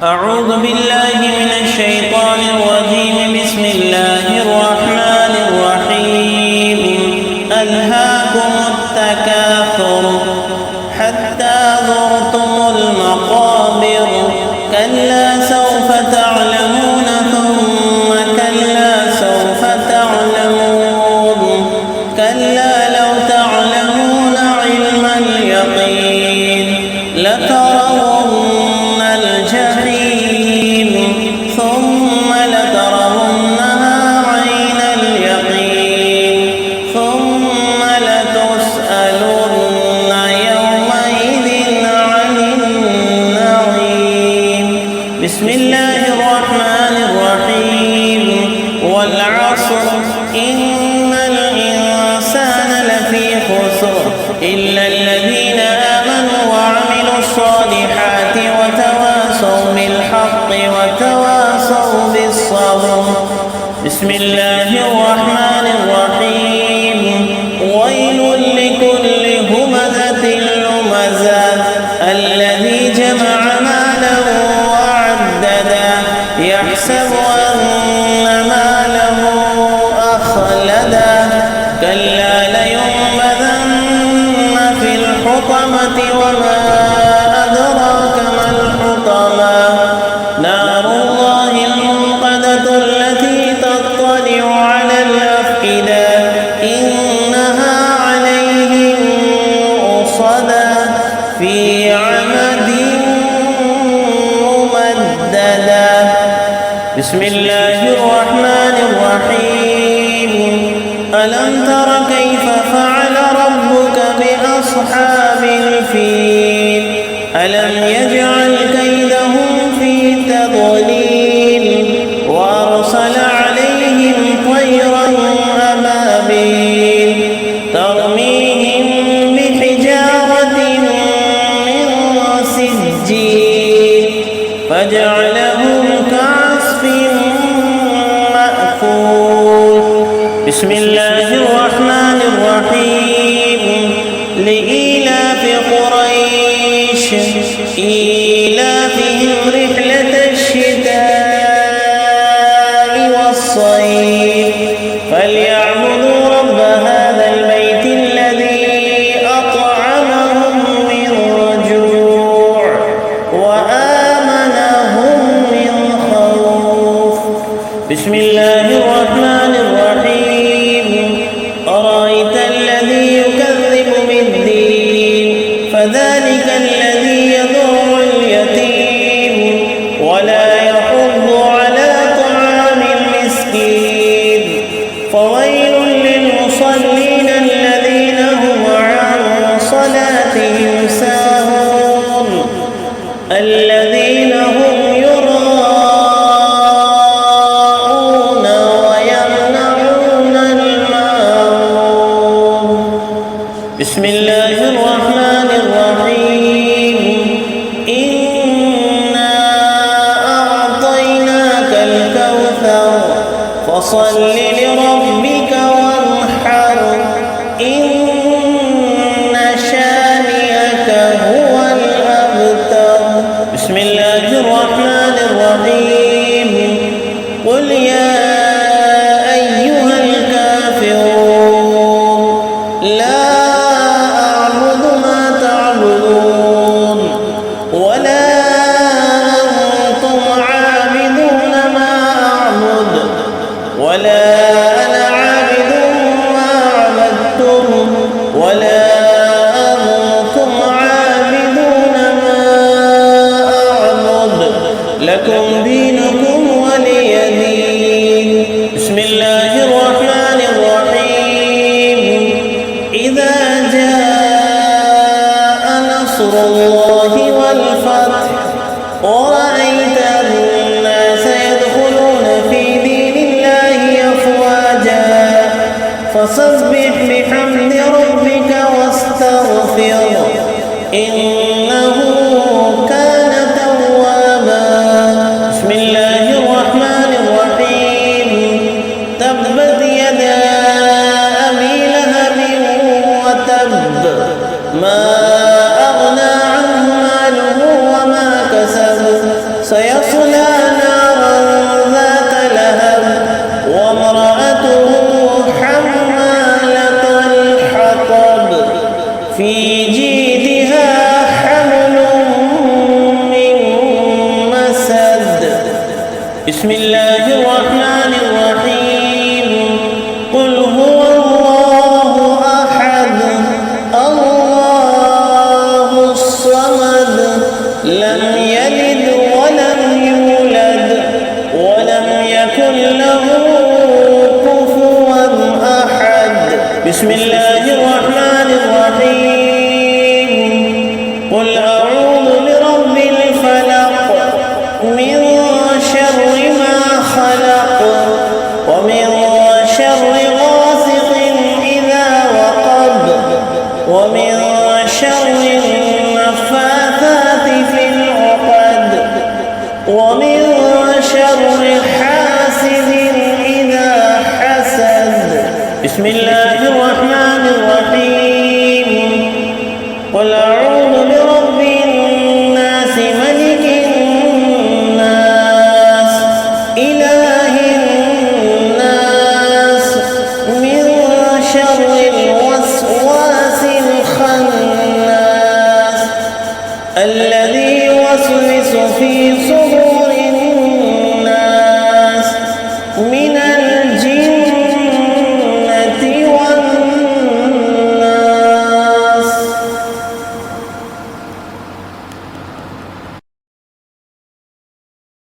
أعوذ بالله من الشيطان الرجيم. بسم الله الرحمن الرحيم. ألهاكم التكاثر حتى زرتم المقابر كلا سوف تعلمون ثم كلا سوف تعلمون كلا لو تعلمون علم اليقين لترون الجحيم ثم لترونها عين اليقين ثم لتسألن يومئذ عن النعيم. بسم الله الرحمن الرحيم. والعصر إن الإنسان لفي خسر إلا الذين آمنوا وعملوا الصالحات وتواصوا بالحق وتواصوا بالصبر. بسم الله الرحمن الرحيم. ويل لكل همزة لمزة الذي جمع مالا وعددا يحسب أن ماله أخلدا كلا لينبذن في الحطمة وما أدراك ما الحطمة نار الله الموقدة التي تطلع على الأفئدة إنها عليهم مؤصدة في عمد ممددة. بسم الله الرحمن الرحيم. ألم تر كيف فعل ربك بأصحاب الفيل ألم يجعل كيدهم في تضليل وأرسل عليهم طيرا أبابيل ترميهم بحجارة من سجيل فجعلهم كعصف مأكول. بسم الله الرحمن الرحيم. لإيلاف قريش إيلافهم رحلة الشتاء والصيف فليعبدوا رب هذا البيت الذي أطعمهم من جوع وآمنهم من خوف. بسم الله الرحمن الرحيم. أرأيت الذي يكذب بالدين فذلك الذي يدعو اليتيم ولا يحض على طعام المسكين فويل للمصلين الذين هم عن صلاتهم ساهون الذين هم يراءون ويمنعون الماعون. بسم الله الرحمن الرحيم. إنا أعطيناك الكوثر فصل لربك وانحر إن شانئك هو الأبتر. بسم الله الرحمن الرحيم. قل يا أيها الكافرون لا أعبد ما تعبدون ولا أنتم عابدون ما أعبد ولا أنا عابد ما عبدتم ولا أنتم عابدون ما أعبد لكم دينكم ولي دين. بسم الله الرحمن الرحيم. إذا جاء نصر الله والفتح ورأيت الناس يدخلون في دين الله أفواجا فسبح بحمد ربك واستغفره إنه كان توابا. بسم الله الرحمن الرحيم. تبت يدا أبي لهب وتب ما أغنى عنه ماله وما كسب سيصلى نارا ذات لهب وامرأته حمالة الحطب في جيدها حبل من مسد. بسم الله الرحمن الرحيم. قل هو الله أحد الله الصمد لم يلد ولم يولد ولم يكن له كفوا أحد. بسم الله الرحمن الرحيم. قل أعوذ برب الفلق من شر ما خلق ومن شر غاسق إذا وقب ومن شر النفاثات في العقد ومن شر حاسد إذا حسد. بسم الله الرحمن الرحيم. قل